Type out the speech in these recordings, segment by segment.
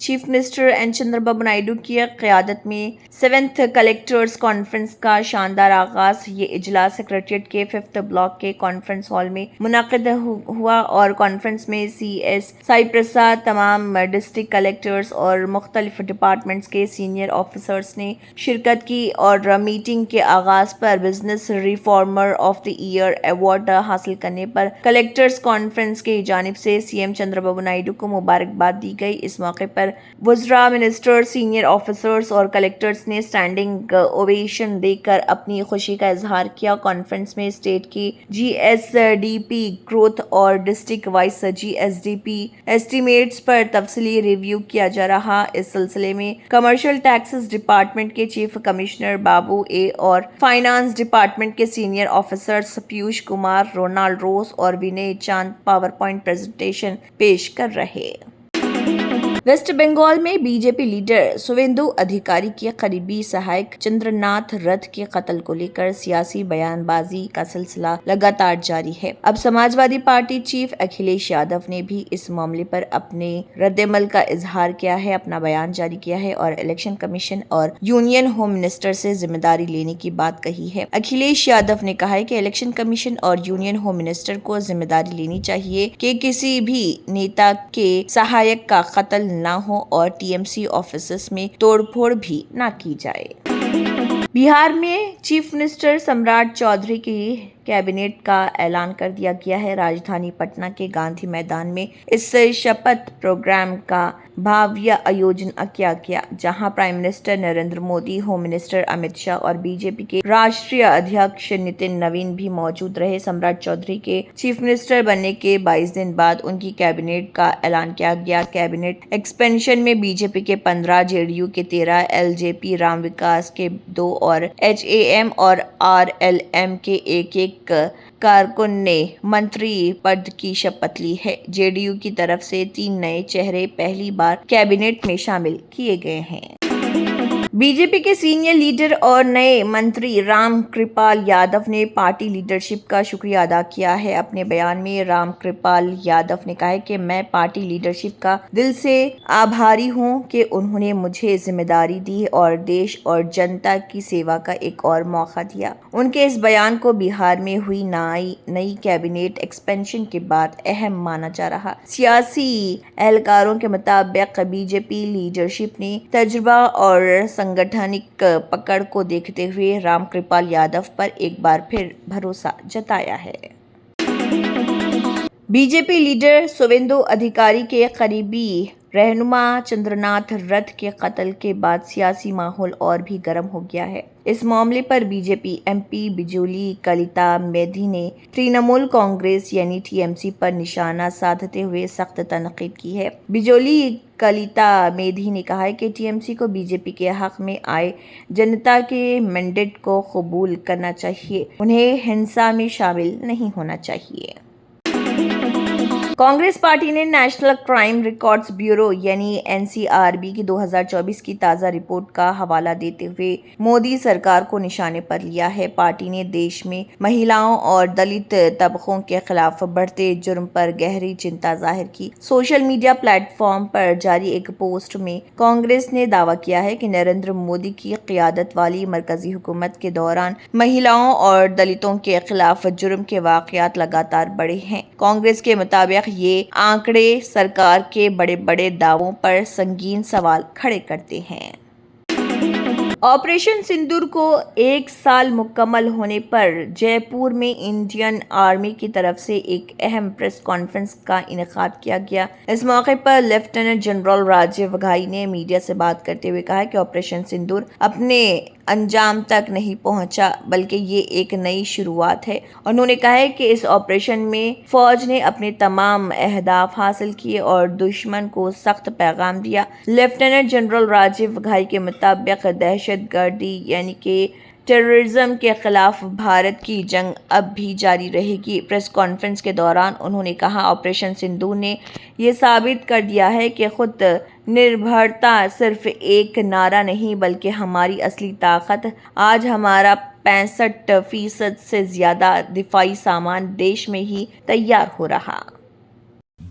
Chief minister N Chandra Babu Naidu کی قیادت میں 7th کلیکٹرز کانفرنس کا شاندار آغاز۔ یہ اجلاس سیکریٹریٹ کے 5th بلاک کے کانفرنس ہال میں منعقد ہوا اور کانفرنس میں سی ایس سائی پرساد، تمام ڈسٹرکٹ کلیکٹرز اور مختلف ڈپارٹمنٹس کے سینئر آفیسرز نے شرکت کی اور میٹنگ کے آغاز پر business reformer of the year award حاصل کرنے پر کلیکٹرز کانفرنس کی جانب سے C M Chandrababu Naidu کو مبارکباد دی گئی۔ اس موقع پر وزراء، منسٹرز، سینئر آفیسرز اور کلیکٹرز نے اسٹینڈنگ اوویشن دے کر اپنی خوشی کا اظہار کیا۔ کانفرنس میں اسٹیٹ کی G S D P growth اور district wise G S D P estimates پر تفصیلی ریویو کیا جا رہا۔ اس سلسلے میں کمرشل ٹیکسز ڈپارٹمنٹ کے چیف کمشنر بابو اے اور فائنانس ڈپارٹمنٹ کے senior officers Piyush Kumar, Ronald Rose اور ونے چاند پاور پوائنٹ پریزنٹیشن پیش کر رہے۔ ویسٹ بنگال میں B J P leader Suvendu ادھیکاری کے قریبی سہایک چندر ناتھ رتھ کے قتل کو لے کر سیاسی بیان بازی کا سلسلہ لگاتار جاری ہے۔ اب سماج وادی پارٹی چیف اکھلیش یادو نے بھی اس معاملے پر اپنے رد عمل کا اظہار کیا ہے، اپنا بیان جاری کیا ہے اور الیکشن کمیشن اور یونین ہوم منسٹر سے ذمہ داری لینے کی بات کہی ہے۔ اکھلیش یادو نے کہا ہے کہ الیکشن کمیشن اور یونین ہوم منسٹر کو ذمہ داری لینی چاہیے کہ کسی بھی نیتا کے سہایک کا قتل نہ ہو اور ٹی ایم سی آفیسز میں توڑ پھوڑ بھی نہ کی جائے۔ بہار میں چیف منسٹر سمراٹ چودھری کی کابینٹ کا اعلان کر دیا گیا ہے۔ راجدھانی پٹنہ کے گاندھی میدان میں اس شپتھ پروگرام کا بھاویہ آیوجن کیا گیا، جہاں prime minister Narendra Modi, home minister Amit Shah اور بی جے پی کے راشٹریہ ادھیکش نتن نوین بھی موجود رہے۔ سمراٹ چودھری کے چیف منسٹر بننے کے 22 دن بعد ان کی کابینٹ کا اعلان کیا گیا۔ کابینٹ ایکسپینشن میں بی جے پی کے 15، جے ڈی یو کے 13، ایل جے پی رام وکاس کے 2 اور ایچ اے ایم اور آر ایل ایم کے ایک کارکن نے منتری پد کی شپث لی ہے۔ جے ڈی یو کی طرف سے 3 نئے چہرے پہلی بار کابینٹ میں شامل کیے گئے ہیں۔ بی جے پی کے سینئر لیڈر اور نئے منتری رام کرپال یادو نے پارٹی لیڈرشپ کا شکریہ ادا کیا ہے۔ اپنے بیان میں رام کرپال یادو نے کہا ہے کہ میں پارٹی لیڈرشپ کا دل سے آبھاری ہوں کہ انہوں نے مجھے ذمہ داری دی اور دیش اور جنتا کی سیوا کا ایک اور موقع دیا۔ ان کے اس بیان کو بہار میں ہوئی نئی کابینٹ ایکسپینشن کے بعد اہم مانا جا رہا۔ سیاسی اہلکاروں کے مطابق بی جے پی لیڈرشپ نے تجربہ اور سنگٹھنک پکڑ کو دیکھتے ہوئے رام کرپال یادو پر ایک بار پھر بھروسہ جتایا ہے۔ B J P leader Suvendu ادھیکاری کے قریبی رہنما چندر ناتھ رتھ کے قتل کے بعد سیاسی ماحول اور بھی گرم ہو گیا ہے۔ اس معاملے پر B J P M P بجولی کلیتا میدھی نے ترنمول کانگریس یعنی ٹی ایم سی پر نشانہ سادھتے ہوئے سخت تنقید کی ہے۔ بجولی کلیتا میدھی نے کہا ہے کہ ٹی ایم سی کو بی جے پی کے حق میں آئے جنتا کے مینڈیٹ کو قبول کرنا چاہیے، انہیں ہنسا میں شامل نہیں ہونا چاہیے۔ کانگریس پارٹی نے نیشنل کرائم ریکارڈز بیورو یعنی این سی آر بی کی 2024 کی تازہ رپورٹ کا حوالہ دیتے ہوئے مودی سرکار کو نشانے پر لیا ہے۔ پارٹی نے دیش میں مہیلاؤں اور دلت طبقوں کے خلاف بڑھتے جرم پر گہری چنتا ظاہر کی۔ سوشل میڈیا پلیٹ فارم پر جاری ایک پوسٹ میں کانگریس نے دعویٰ کیا ہے کہ نریندر مودی کی قیادت والی مرکزی حکومت کے دوران مہیلاؤں اور دلتوں کے خلاف جرم کے واقعات لگاتار بڑھے ہیں۔ کانگریس کے مطابق یہ آنکڑے سرکار کے بڑے دعووں پر سنگین سوال کھڑے کرتے ہیں۔ آپریشن سندور کو 1 سال مکمل ہونے پر جے پور میں انڈین آرمی کی طرف سے ایک اہم پریس کانفرنس کا انعقاد کیا گیا۔ اس موقع پر لیفٹیننٹ جنرل راجیو گھائی نے میڈیا سے بات کرتے ہوئے کہا کہ آپریشن سندور اپنے انجام تک نہیں پہنچا بلکہ یہ ایک نئی شروعات ہے۔ انہوں نے کہا ہے کہ اس آپریشن میں فوج نے اپنے تمام اہداف حاصل کیے اور دشمن کو سخت پیغام دیا۔ لیفٹیننٹ جنرل راجیو گھائی کے مطابق دہشت گردی یعنی کہ ٹیررزم کے خلاف بھارت کی جنگ اب بھی جاری رہے گی۔ پریس کانفرنس کے دوران انہوں نے کہا آپریشن سندور نے یہ ثابت کر دیا ہے کہ خود نربھرتا صرف ایک نعرہ نہیں بلکہ ہماری اصلی طاقت۔ آج ہمارا 65% سے زیادہ دفاعی سامان دیش میں ہی تیار ہو رہا۔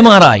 MRI,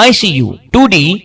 ICU, 2D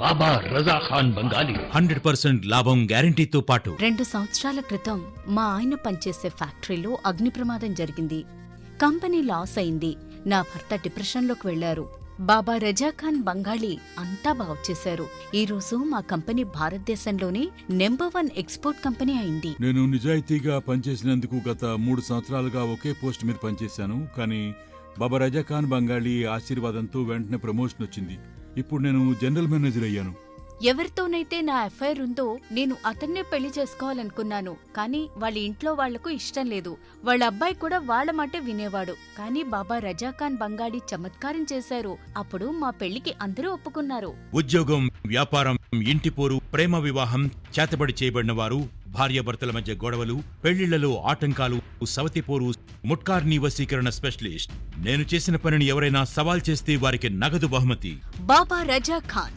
బాబా రజా ఖాన్ బంగాలి 100% లాభం గ్యారంటీతో పాటు 2 సంవత్సరాల క్రితం మా ఆయన పనిచేసే ఫ్యాక్టరీలో అగ్ని ప్రమాదం జరిగింది. కంపెనీ లాస్ అయింది. నా భర్త డిప్రెషన్లోకి వెళ్లారు. బాబా రజాఖాన్ బంగాళీ అంతా బాగుచేశారు. ఈ రోజు మా కంపెనీ భారతదేశంలోనే నెంబర్ 1 ఎక్స్పోర్ట్ కంపెనీ అయింది. నేను నిజాయితీగా పనిచేసినందుకు గత 3 సంవత్సరాలుగా ఒకే పోస్ట్ మీద పనిచేశాను. కానీ బాబా రజాఖాన్ బంగాళీ ఆశీర్వాదంతో వెంటనే ప్రమోషన్ వచ్చింది. ఇప్పుడు నేను జనరల్ మేనేజర్ అయ్యాను. ఎవరితోనైతే నా ఎఫ్ఐఆర్ ఉందో నేను అతన్నే పెళ్లి చేసుకోవాలనుకున్నాను. కానీ వాళ్ళ ఇంట్లో వాళ్లకు ఇష్టం లేదు. వాళ్ళ అబ్బాయి కూడా వాళ్ళ మాట వినేవాడు. కానీ బాబా రజాఖాన్ బంగాళీ చమత్కారం చేశారు. అప్పుడు మా పెళ్లికి అందరూ ఒప్పుకున్నారు. ఉద్యోగం, వ్యాపారం, ఇంటి పోరు, ప్రేమ వివాహం, చేతబడి చేయబడిన వారు, భార్యాభర్తల మధ్య గొడవలు, పెళ్లిళ్లలో ఆటంకాలు, సవతిపోరు, ముట్కార్నీ వశీకరణ స్పెషలిస్ట్. నేను చేసిన పనిని ఎవరైనా సవాల్ చేస్తే వారికి నగదు బహుమతి. బాబా రజాఖాన్,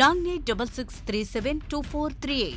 9866372438।